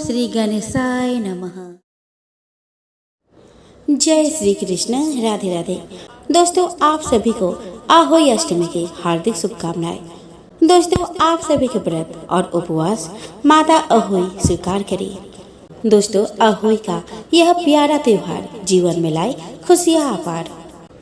श्री गणेशाय नमः। जय श्री कृष्ण, राधे राधे। दोस्तों, आप सभी को आहोई अष्टमी की हार्दिक शुभकामनाएं। दोस्तों, आप सभी के व्रत और उपवास माता अहोई स्वीकार करिए। दोस्तों, अहोई का यह प्यारा त्योहार जीवन में लाए खुशियाँ अपार।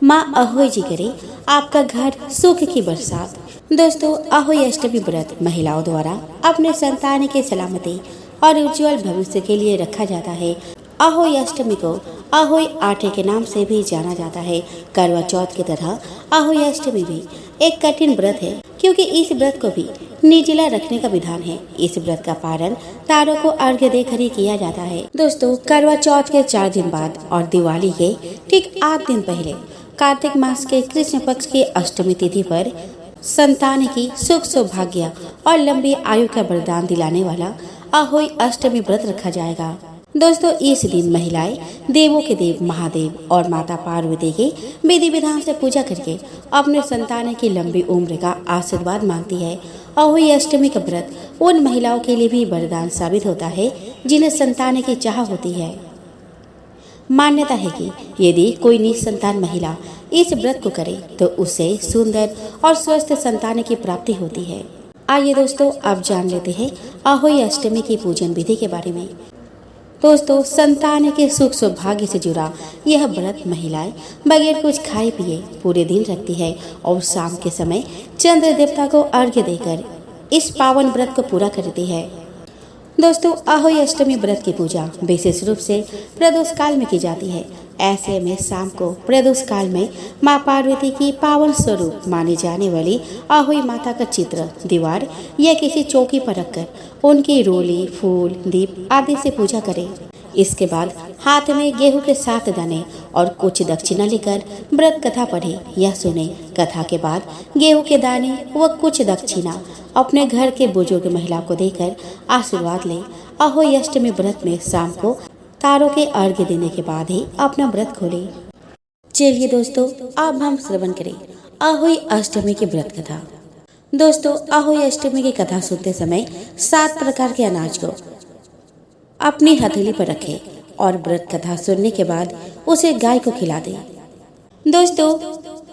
माँ अहोई जी करे आपका घर सुख की बरसात। दोस्तों, अहोई अष्टमी व्रत महिलाओं द्वारा अपने संतान के सलामती और उज्जवल भविष्य के लिए रखा जाता है। अहोई अष्टमी को अहोई आटे के नाम से भी जाना जाता है। करवा चौथ की तरह अहोई अष्टमी भी एक कठिन व्रत है, क्योंकि इस व्रत को भी निर्जला रखने का विधान है। इस व्रत का पारण तारों को अर्घ्य देकर ही किया जाता है। दोस्तों, करवा चौथ के 4 दिन बाद और दिवाली के ठीक 8 दिन पहले कार्तिक मास के कृष्ण पक्ष की अष्टमी तिथि पर संतान की सुख सौभाग्य और लंबी आयु का वरदान दिलाने वाला अहोई अष्टमी व्रत रखा जाएगा। दोस्तों, इस दिन महिलाएं देवों के देव महादेव और माता पार्वती की विधि विधान से पूजा करके अपने संतान की लंबी उम्र का आशीर्वाद मांगती है। अहोई अष्टमी का व्रत उन महिलाओं के लिए भी वरदान साबित होता है जिन्हें संतान की चाह होती है। मान्यता है कि यदि कोई निसंतान महिला इस व्रत को करे तो उसे सुंदर और स्वस्थ संतान की प्राप्ति होती है। आइए दोस्तों, अब जान लेते हैं अहोई अष्टमी की पूजन विधि के बारे में। दोस्तों, संतान के सुख सौभाग्य से जुड़ा यह व्रत महिलाएं बगैर कुछ खाए पिए पूरे दिन रखती है और शाम के समय चंद्र देवता को अर्घ्य देकर इस पावन व्रत को पूरा करती है। दोस्तों, अहोई अष्टमी व्रत की पूजा विशेष रूप से प्रदोष काल में की जाती है। ऐसे में शाम को प्रदोष काल में माँ पार्वती की पावन स्वरूप मानी जाने वाली अहोई माता का चित्र दीवार या किसी चौकी पर रखकर उनकी रोली, फूल, दीप आदि से पूजा करें। इसके बाद हाथ में गेहूं के 7 दाने और कुछ दक्षिणा लेकर व्रत कथा पढ़े या सुने। कथा के बाद गेहूं के दाने व कुछ दक्षिणा अपने घर के बुजुर्ग महिला को देकर आशीर्वाद ले। अहोई अष्टमी व्रत में शाम को तारों के अर्घ्य देने के बाद ही अपना व्रत खोले। चलिए दोस्तों, अब हम श्रवण करें अहोई अष्टमी की व्रत कथा। दोस्तों, अहोई अष्टमी की कथा सुनते समय 7 प्रकार के अनाज को अपनी हथेली पर रखें और व्रत कथा सुनने के बाद उसे गाय को खिला दें। दोस्तों,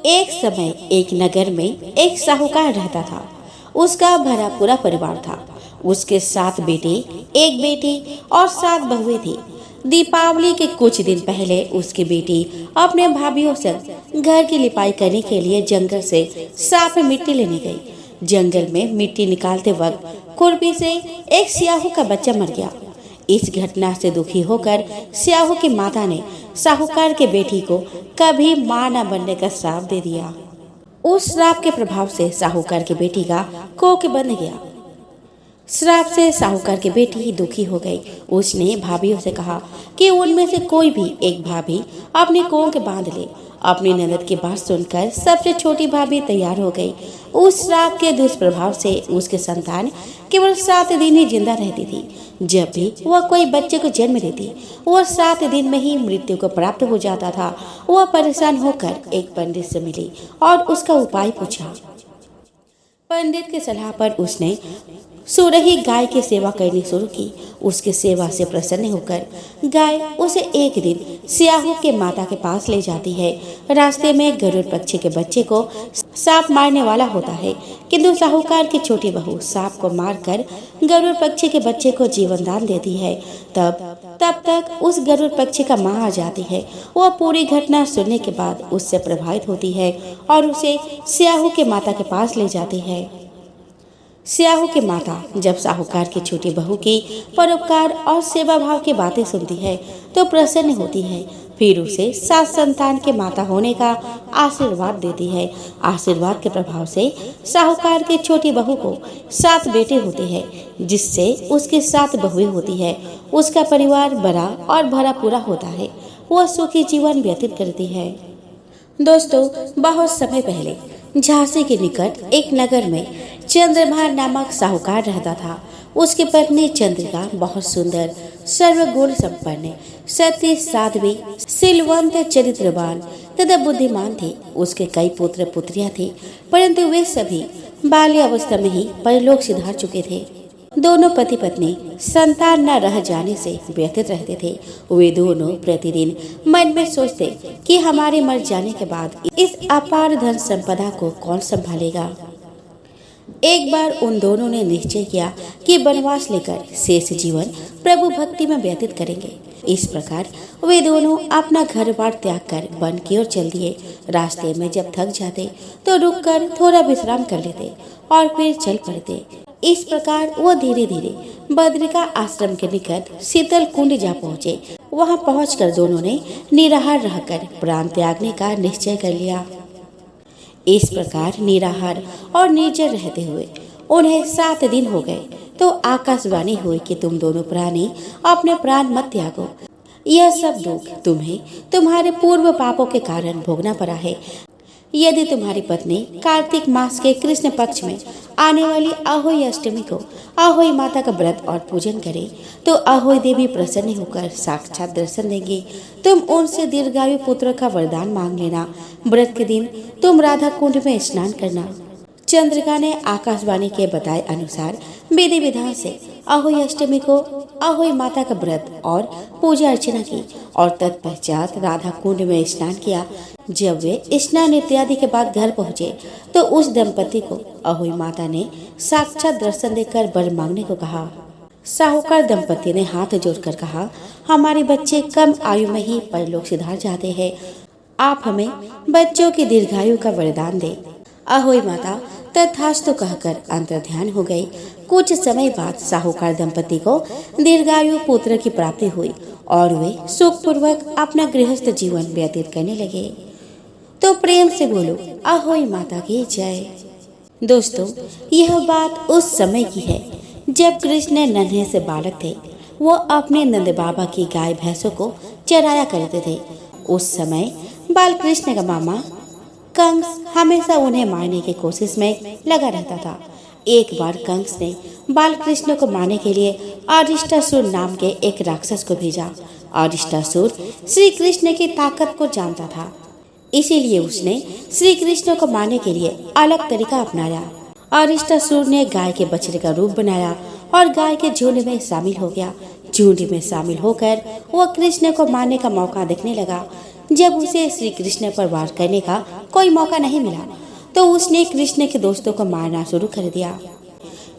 एक समय एक नगर में एक साहूकार रहता था। उसका भरा पूरा परिवार था। उसके 7 बेटे, 1 बेटी और 7 बहुएं थी। दीपावली के कुछ दिन पहले उसकी बेटी अपने भाभीओं से घर की लिपाई करने के लिए जंगल से साफ मिट्टी लेने गई। जंगल में मिट्टी निकालते वक्त खुरपी से एक स्याहू का बच्चा मर गया। इस घटना से दुखी होकर स्याहू की माता ने साहूकार के बेटी को कभी मां न बनने का श्राप दे दिया। उस श्राप के प्रभाव से साहूकार की बेटी का कोख बन गया। श्राप से साहूकार की बेटी दुखी हो गई। उसने भाभीओं से कहा कि उनमें से कोई भी एक भाभी अपनी कोख बांध ले। अपनी ननद की बात सुनकर सबसे छोटी भाभी तैयार हो गई। उस श्राप के दुष्प्रभाव से उसके संतान केवल 7 दिन ही जिंदा रहती थी। जब भी वह कोई बच्चे को जन्म देती, वह 7 दिन में ही मृत्यु को प्राप्त हो जाता था। वह परेशान होकर एक पंडित से मिली और उसका उपाय पूछा। पंडित की सलाह पर उसने सुरही गाय की सेवा करनी शुरू की। उसकी सेवा से प्रसन्न होकर गाय उसे एक दिन स्याहू के माता के पास ले जाती है। रास्ते में गरुड़ पक्षी के बच्चे को सांप मारने वाला होता है, किंतु साहूकार की छोटी बहू सांप को मारकर गरुड़ पक्षी के बच्चे को जीवन दान देती है। तब तक उस गरुड़ पक्षी का मां आ जाती है। वह पूरी घटना सुनने के बाद उससे प्रभावित होती है और उसे स्याहू के माता के पास ले जाती है। स्याहू की माता जब साहूकार की छोटी बहू की परोपकार और सेवा भाव की बातें सुनती है तो प्रसन्न होती है। फिर उसे 7 संतान के माता होने का आशीर्वाद देती है। आशीर्वाद के प्रभाव से साहूकार की छोटी बहू को 7 बेटे होते हैं, जिससे उसकी 7 बहुएं होती है। उसका परिवार बड़ा और भरा पूरा होता है। वह सुखी जीवन व्यतीत करती है। दोस्तों, बहुत समय पहले झांसी के निकट एक नगर में चंद्रभान नामक साहूकार रहता था। उसकी पत्नी चंद्रिका बहुत सुंदर, सर्वगुण संपन्न, सती, साध्वी, शीलवंत, चरित्रवान तथा बुद्धिमान थी। उसके कई पुत्र पुत्रियां थी, परंतु वे सभी बाल्यावस्था में ही परलोक सिधार चुके थे। दोनों पति पत्नी संतान न रह जाने से व्यथित रहते थे। वे दोनों प्रतिदिन मन में सोचते कि हमारे मर जाने के बाद इस अपार धन संपदा को कौन संभालेगा। एक बार उन दोनों ने निश्चय किया कि वनवास लेकर शेष जीवन प्रभु भक्ति में व्यतीत करेंगे। इस प्रकार वे दोनों अपना घर बार त्याग कर वन की ओर चल दिए। रास्ते में जब थक जाते तो रुककर थोड़ा विश्राम कर लेते और फिर चल पड़ते। इस प्रकार वो धीरे धीरे बद्रिका आश्रम के निकट शीतल कुंड जा पहुँचे। वहाँ पहुंचकर दोनों ने निराहार रहकर प्राण त्यागने का निश्चय कर लिया। इस प्रकार निराहार और निर्जर रहते हुए उन्हें 7 दिन हो गए तो आकाशवाणी हुई कि तुम दोनों प्राणी अपने प्राण मत त्यागो। यह सब दुख तुम्हें तुम्हारे पूर्व पापों के कारण भोगना पड़ा है। यदि तुम्हारी पत्नी कार्तिक मास के कृष्ण पक्ष में आने वाली अहोई अष्टमी को अहोई माता का व्रत और पूजन करे तो अहोई देवी प्रसन्न होकर साक्षात दर्शन देंगी। तुम उनसे दीर्घायु पुत्र का वरदान मांग लेना। व्रत के दिन तुम राधा कुंड में स्नान करना। चंद्रिका ने आकाशवाणी के बताए अनुसार विधि विधान से अहोई अष्टमी को अहोई माता का व्रत और पूजा अर्चना की और तत्पश्चात राधा कुंड में स्नान किया। जब वे स्नान इत्यादि के बाद घर पहुँचे तो उस दंपति को अहोई माता ने साक्षात दर्शन देकर वर मांगने को कहा। साहूकार दंपति ने हाथ जोड़कर कहा, हमारे बच्चे कम आयु में ही परलोक सिधार जाते हैं। आप हमें बच्चों की दीर्घायु का वरदान दे। अहोई माता तथास्तु कहकर अंतर्ध्यान हो गई। कुछ समय बाद साहूकार दंपति को दीर्घायु पुत्र की प्राप्ति हुई और वे सुखपूर्वक अपना गृहस्थ जीवन व्यतीत करने लगे। तो प्रेम से बोलो अहोई माता की जय। दोस्तों, यह बात उस समय की है जब कृष्ण नन्हे से बालक थे। वो अपने नंद बाबा की गाय भैंसों को चराया करते थे। उस समय बाल कृष्ण का मामा कंस हमेशा उन्हें मारने की कोशिश में लगा रहता था। एक बार कंस ने बाल कृष्ण को मारने के लिए अरिष्टासुर नाम के एक राक्षस को भेजा। अरिष्टासुर श्री कृष्ण की ताकत को जानता था, इसीलिए उसने श्री कृष्ण को मारने के लिए अलग तरीका अपनाया। अरिष्टासुर ने गाय के बछड़े का रूप बनाया और गाय के झुंड में शामिल हो गया। झुंड में शामिल होकर वह कृष्ण को मारने का मौका देखने लगा। जब उसे श्री कृष्ण पर वार करने का कोई मौका नहीं मिला तो उसने कृष्ण के दोस्तों को मारना शुरू कर दिया।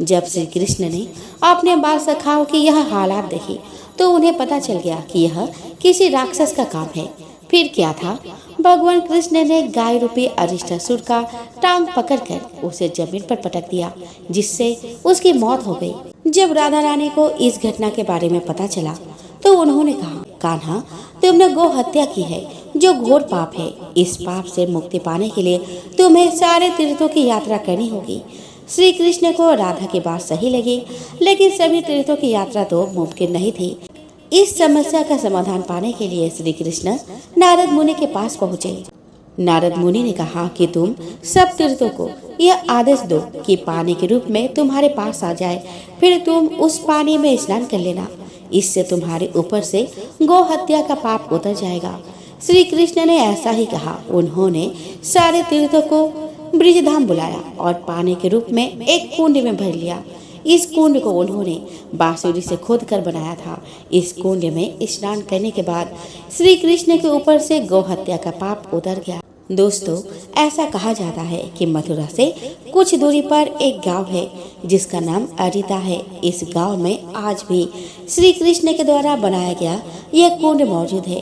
जब श्री कृष्ण ने अपने बाल सखाओं की यह हालात देखी तो उन्हें पता चल गया कि यह किसी राक्षस का काम है। फिर क्या था, भगवान कृष्ण ने गाय रूपी अरिष्टासुर का टांग पकड़कर उसे जमीन पर पटक दिया, जिससे उसकी मौत हो गई। जब राधा रानी को इस घटना के बारे में पता चला तो उन्होंने कहा, कान्हा, तुमने गौ हत्या की है जो घोर पाप है। इस पाप से मुक्ति पाने के लिए तुम्हें सारे तीर्थों की यात्रा करनी होगी। श्री कृष्ण को राधा की बात सही लगी, लेकिन सभी तीर्थों की यात्रा तो मुमकिन नहीं थी। इस समस्या का समाधान पाने के लिए श्री कृष्ण नारद मुनि के पास पहुँचे। नारद मुनि ने कहा कि तुम सब तीर्थों को यह आदेश दो कि पानी के रूप में तुम्हारे पास आ जाए, फिर तुम उस पानी में स्नान कर लेना। इससे तुम्हारे ऊपर से गौ हत्या का पाप उतर जाएगा। श्री कृष्ण ने ऐसा ही कहा। उन्होंने सारे तीर्थों को ब्रिजधाम बुलाया और पानी के रूप में एक कुंड में भर लिया। इस कुंड को उन्होंने बांसुरी से खोद कर बनाया था। इस कुंड में स्नान करने के बाद श्री कृष्ण के ऊपर से गौ हत्या का पाप उतर गया। दोस्तों, ऐसा कहा जाता है कि मथुरा से कुछ दूरी पर एक गांव है जिसका नाम अरिता है। इस गांव में आज भी श्री कृष्ण के द्वारा बनाया गया यह कुंड मौजूद है।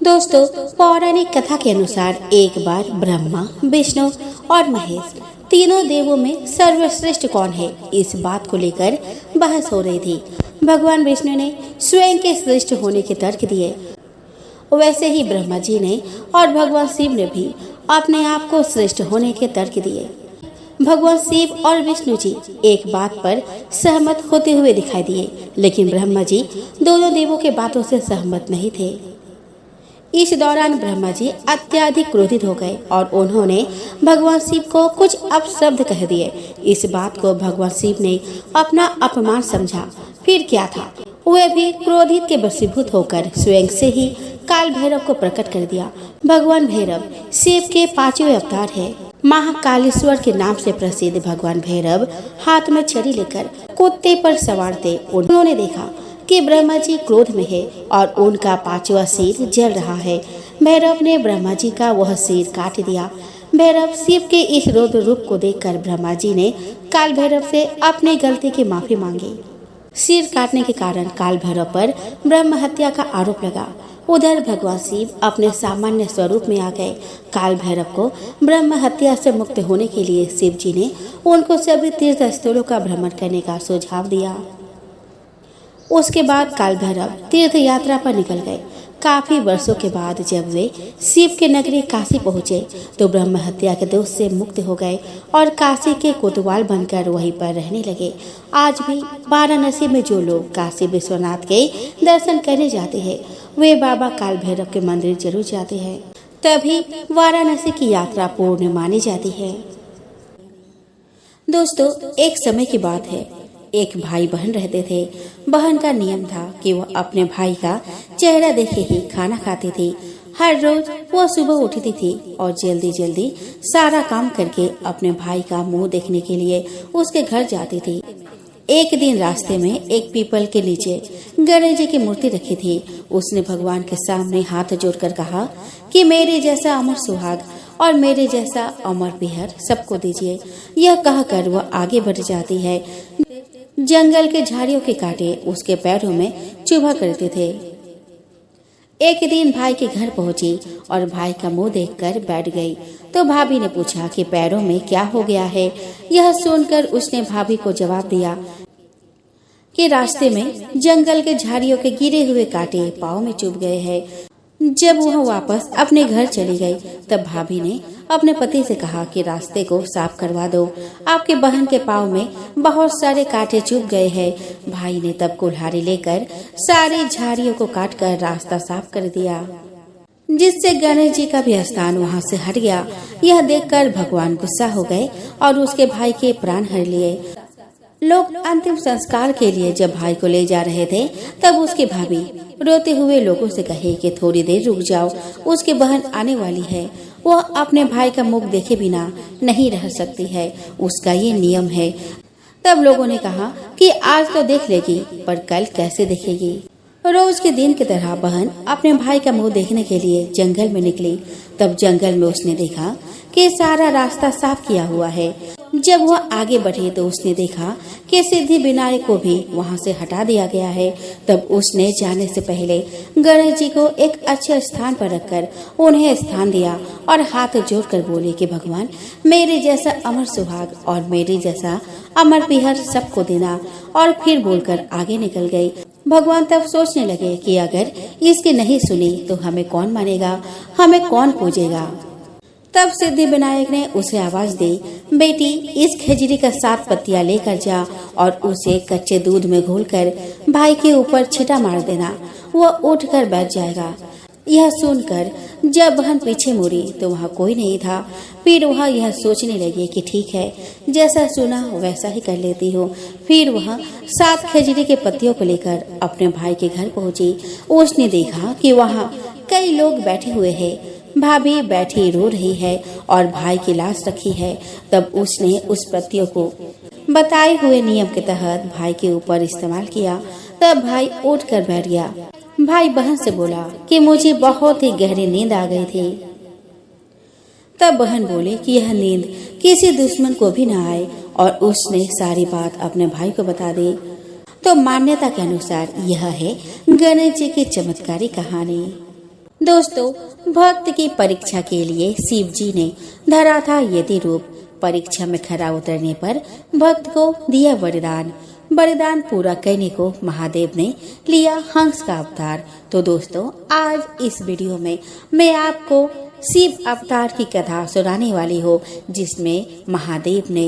दोस्तों, पौराणिक कथा के अनुसार एक बार ब्रह्मा, विष्णु और महेश तीनों देवों में सर्वश्रेष्ठ कौन है, इस बात को लेकर बहस हो रही थी। भगवान विष्णु ने स्वयं के श्रेष्ठ होने के तर्क दिए, वैसे ही ब्रह्मा जी ने और भगवान शिव ने भी अपने आप को श्रेष्ठ होने के तर्क दिए। भगवान शिव और विष्णु जी एक बात पर सहमत होते हुए दिखाई दिए, लेकिन ब्रह्मा जी दोनों देवों के बातों से सहमत नहीं थे। इस दौरान ब्रह्मा जी अत्यधिक क्रोधित हो गए और उन्होंने भगवान शिव को कुछ अपशब्द कह दिए। इस बात को भगवान शिव ने अपना अपमान समझा। फिर क्या था, वे भी क्रोधित के वशीभूत होकर स्वयं से ही काल भैरव को प्रकट कर दिया। भगवान भैरव शिव के 5वें अवतार है। महाकालेश्वर के नाम से प्रसिद्ध भगवान भैरव हाथ में छड़ी लेकर कुत्ते पर सवार थे। उन्होंने देखा कि ब्रह्मा जी क्रोध में है और उनका 5वां सिर जल रहा है। भैरव ने ब्रह्मा जी का वह सिर काट दिया। भैरव शिव के इस रौद्र रूप को देखकर ब्रह्मा जी ने काल भैरव से अपनी गलती की माफी मांगी। सिर काटने के कारण काल भैरव पर ब्रह्म हत्या का आरोप लगा। उधर भगवान शिव अपने सामान्य स्वरूप में आ गए। काल भैरव को ब्रह्म हत्या से मुक्त होने के लिए शिव जी ने उनको सभी तीर्थ स्थलों का भ्रमण करने का सुझाव दिया। उसके बाद काल भैरव तीर्थ यात्रा पर निकल गए। काफी वर्षों के बाद जब वे शिव के नगरी काशी पहुँचे तो ब्रह्म हत्या के दोष से मुक्त हो गए और काशी के कोतवाल बनकर वहीं पर रहने लगे। आज भी वाराणसी में जो लोग काशी विश्वनाथ के दर्शन करने जाते हैं वे बाबा काल भैरव के मंदिर जरूर जाते हैं, तभी वाराणसी की यात्रा पूर्ण मानी जाती है। दोस्तों, एक समय की बात है, एक भाई बहन रहते थे। बहन का नियम था कि वह अपने भाई का चेहरा देखे ही खाना खाती थी। हर रोज वह सुबह उठती थी और जल्दी जल्दी सारा काम करके अपने भाई का मुंह देखने के लिए उसके घर जाती थी। एक दिन रास्ते में एक पीपल के नीचे गणेश जी की मूर्ति रखी थी। उसने भगवान के सामने हाथ जोड़कर कहा कि मेरे जैसा अमर सुहाग और मेरे जैसा अमर बिहार सबको दीजिए। यह कहकर वह आगे बढ़ जाती है। जंगल के झाड़ियों के कांटे उसके पैरों में चुभा करते थे। एक दिन भाई के घर पहुंची और भाई का मुंह देखकर बैठ गई तो भाभी ने पूछा कि पैरों में क्या हो गया है। यह सुनकर उसने भाभी को जवाब दिया कि रास्ते में जंगल के झाड़ियों के गिरे हुए कांटे पाँव में चुभ गए हैं। जब वह वापस अपने घर चली गई तब भाभी ने अपने पति से कहा कि रास्ते को साफ करवा दो, आपके बहन के पाँव में बहुत सारे कांटे चुभ गए हैं। भाई ने तब कुल्हाड़ी लेकर सारी झाड़ियों को काटकर रास्ता साफ कर दिया, जिससे गणेश जी का भी स्थान वहां से हट गया। यह देखकर भगवान गुस्सा हो गए और उसके भाई के प्राण हर लिए। लोग अंतिम संस्कार के लिए जब भाई को ले जा रहे थे तब उसकी भाभी रोते हुए लोगों से कहे कि थोड़ी देर रुक जाओ, उसकी बहन आने वाली है। वह अपने भाई का मुख देखे बिना नहीं रह सकती है, उसका ये नियम है। तब लोगों ने कहा कि आज तो देख लेगी पर कल कैसे देखेगी। रोज के दिन की तरह बहन अपने भाई का मुंह देखने के लिए जंगल में निकली। तब जंगल में उसने देखा कि सारा रास्ता साफ किया हुआ है। जब वह आगे बढ़ी तो उसने देखा कि सिद्धि विनायक को भी वहां से हटा दिया गया है। तब उसने जाने से पहले गणेश जी को एक अच्छे स्थान पर रखकर उन्हें स्थान दिया और हाथ जोड़कर बोले कि भगवान मेरे जैसा अमर सुहाग और मेरे जैसा अमर पिहर सबको देना, और फिर बोलकर आगे निकल गई। भगवान तब सोचने लगे कि अगर इसकी नहीं सुनी तो हमें कौन मानेगा, हमें कौन पूजेगा। तब सिद्धि विनायक ने उसे आवाज दी, बेटी इस खजूरी का 7 पत्तियां लेकर जा और उसे कच्चे दूध में घोलकर भाई के ऊपर छिटा मार देना, वह उठकर बैठ जाएगा। यह सुनकर जब बहन पीछे मुड़ी तो वहाँ कोई नहीं था। फिर वह यह सोचने लगी कि ठीक है, जैसा सुना वैसा ही कर लेती हूँ। फिर वह 7 खजूरी के पत्तियों को लेकर अपने भाई के घर पहुँची। उसने देखा कि वहाँ कई लोग बैठे हुए हैं। भाभी बैठी रो रही है और भाई की लाश रखी है। तब उसने उस पत्तियों को बताए हुए नियम के तहत भाई के ऊपर इस्तेमाल किया। तब भाई उठकर बैठ गया। भाई बहन से बोला कि मुझे बहुत ही गहरी नींद आ गई थी। तब बहन बोले कि यह नींद किसी दुश्मन को भी न आए, और उसने सारी बात अपने भाई को बता दी। तो मान्यता के अनुसार यह है गणेश जी की चमत्कारी कहानी। दोस्तों, भक्त की परीक्षा के लिए शिव जी ने धरा था यति रूप। परीक्षा में खरा उतरने पर भक्त को दिया वरदान। वरदान पूरा करने को महादेव ने लिया हंस का अवतार। तो दोस्तों, आज इस वीडियो में मैं आपको शिव अवतार की कथा सुनाने वाली हूँ, जिसमें महादेव ने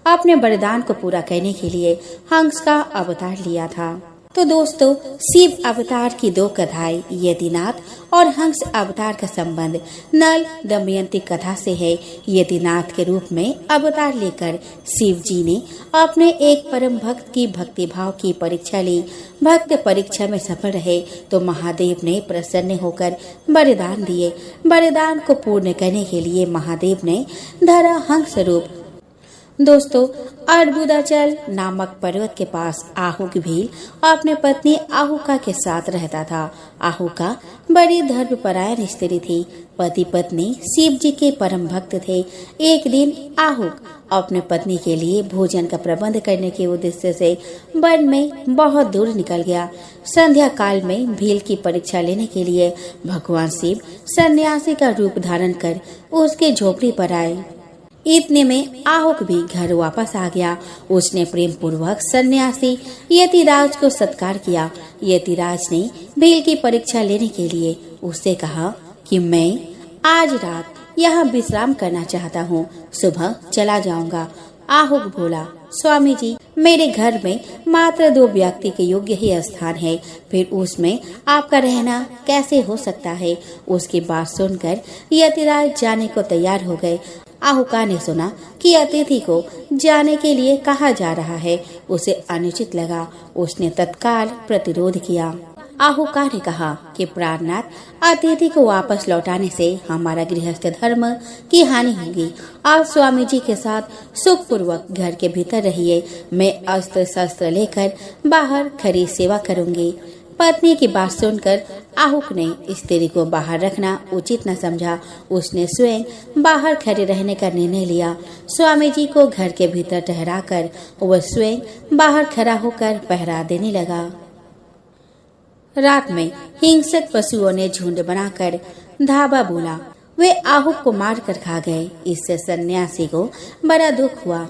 अपने वरदान को पूरा करने के लिए हंस का अवतार लिया था। तो दोस्तों, शिव अवतार की दो कथाएं यतिनाथ और हंस अवतार का संबंध नल दमयंती कथा से है। यतिनाथ के रूप में अवतार लेकर शिव जी ने अपने एक परम भक्त की भक्ति भाव की परीक्षा ली। भक्त परीक्षा में सफल रहे तो महादेव ने प्रसन्न होकर वरदान दिए। वरदान को पूर्ण करने के लिए महादेव ने धरा हंस रूप। दोस्तों, अर्बुदाचल नामक पर्वत के पास आहुक भील अपने पत्नी आहुका के साथ रहता था। आहुका बड़ी धर्मपरायण स्त्री थी। पति पत्नी शिव जी के परम भक्त थे। एक दिन आहुक अपने पत्नी के लिए भोजन का प्रबंध करने के उद्देश्य से वन में बहुत दूर निकल गया। संध्या काल में भील की परीक्षा लेने के लिए भगवान शिव सन्यासी का रूप धारण कर उसके झोपड़ी पर आए। इतने में आहुक भी घर वापस आ गया। उसने प्रेम पूर्वक सन्यासी यतिराज को सत्कार किया। यतिराज ने भील की परीक्षा लेने के लिए उससे कहा कि मैं आज रात यहाँ विश्राम करना चाहता हूँ, सुबह चला जाऊंगा। आहुक बोला, स्वामी जी, मेरे घर में मात्र 2 व्यक्ति के योग्य ही स्थान है, फिर उसमें आपका रहना कैसे हो सकता है। उसकी बात सुनकर यतिराज जाने को तैयार हो गए। आहुका ने सुना कि अतिथि को जाने के लिए कहा जा रहा है। उसे अनुचित लगा। उसने तत्काल प्रतिरोध किया। आहुका ने कहा कि प्राणनाथ, अतिथि को वापस लौटाने से हमारा गृहस्थ धर्म की हानि होगी। आप स्वामी जी के साथ सुख पूर्वक घर के भीतर रहिए। मैं अस्त्र शस्त्र लेकर बाहर खरी सेवा करूंगी। पत्नी की बात सुनकर आहुक ने स्त्री को बाहर रखना उचित न समझा। उसने स्वयं बाहर खड़े रहने का निर्णय लिया। स्वामी जी को घर के भीतर ठहराकर वह स्वयं बाहर खड़ा होकर पहरा देने लगा। रात में हिंसक पशुओं ने झुंड बनाकर धावा बोला। वे आहुक को मार कर खा गए। इससे सन्यासी को बड़ा दुख हुआ।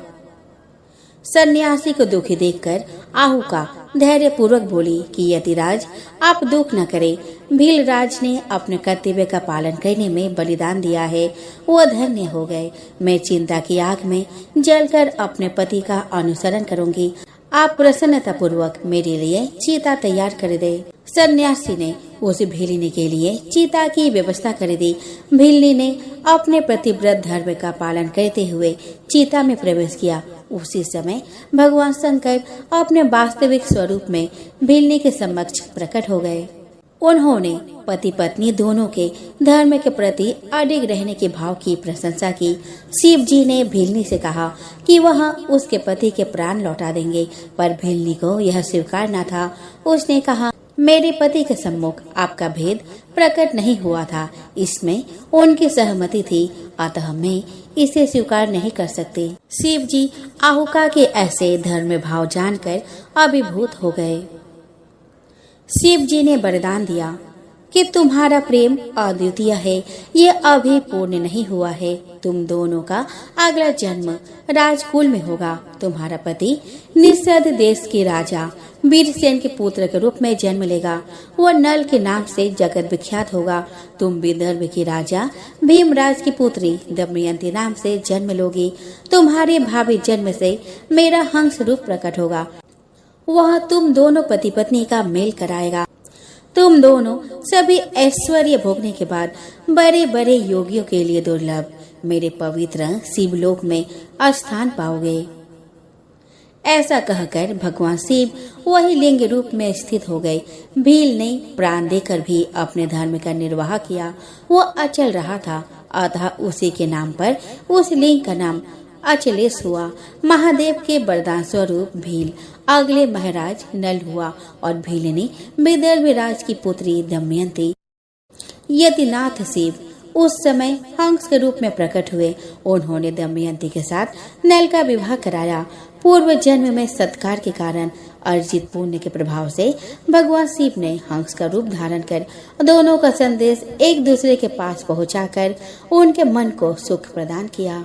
सन्यासी को दुखी देखकर आहुका धैर्य पूर्वक बोली कि यतिराज, आप दुख न करें। भीलराज ने अपने कर्तव्य का पालन करने में बलिदान दिया है, वो धन्य हो गए। मैं चिंता की आग में जलकर अपने पति का अनुसरण करूंगी। आप प्रसन्नता पूर्वक मेरे लिए चीता तैयार कर दे। सन्यासी ने उस भीलिनी के लिए चीता की व्यवस्था कर दी। भीलिनी ने अपने प्रतिव्रत धर्म का पालन करते हुए चीता में प्रवेश किया। उसी समय भगवान शंकर अपने वास्तविक स्वरूप में भीलिनी के समक्ष प्रकट हो गए। उन्होंने पति पत्नी दोनों के धर्म के प्रति अडिग रहने के भाव की प्रशंसा की। शिव जी ने भीलिनी से कहा कि वह उसके पति के प्राण लौटा देंगे, पर भीलिनी को यह स्वीकार न था। उसने कहा, मेरे पति के सम्मुख आपका भेद प्रकट नहीं हुआ था, इसमें उनकी सहमति थी, अतः मैं इसे स्वीकार नहीं कर सकती। शिव जी आहुका के ऐसे धर्म भाव जानकर अभिभूत हो गए। शिव जी ने वरदान दिया कि तुम्हारा प्रेम अद्वितीय है, ये अभी पूर्ण नहीं हुआ है। तुम दोनों का अगला जन्म राजकुल में होगा। तुम्हारा पति निषद देश के राजा वीरसेन के पुत्र के रूप में जन्म लेगा। वह नल के नाम से जगत विख्यात होगा। तुम विदर्भ के राजा भीमराज की पुत्री दमयंती नाम से जन्म लोगी। तुम्हारे भावी जन्म से मेरा हंस रूप प्रकट होगा। वह तुम दोनों पति पत्नी का मेल कराएगा। तुम दोनों सभी ऐश्वर्य भोगने के बाद बड़े बड़े योगियों के लिए दुर्लभ मेरे पवित्र शिवलोक में स्थान पाओगे। ऐसा कहकर भगवान शिव वही लिंग रूप में स्थित हो गए। भील ने प्राण देकर भी अपने धर्म का निर्वाह किया। वो अचल रहा था, अतः उसी के नाम पर उस लिंग का नाम अचलेश हुआ। महादेव के वरदान स्वरूप भील अगले महाराज नल हुआ और भील ने विदर्भ राज की पुत्री दमयंती। यतिनाथ शिव उस समय हंस के रूप में प्रकट हुए। उन्होंने दमयंती के साथ नल का विवाह कराया। पूर्व जन्म में सत्कार के कारण अर्जित पुण्य के प्रभाव से भगवान शिव ने हंस का रूप धारण कर दोनों का संदेश एक दूसरे के पास पहुंचाकर उनके मन को सुख प्रदान किया।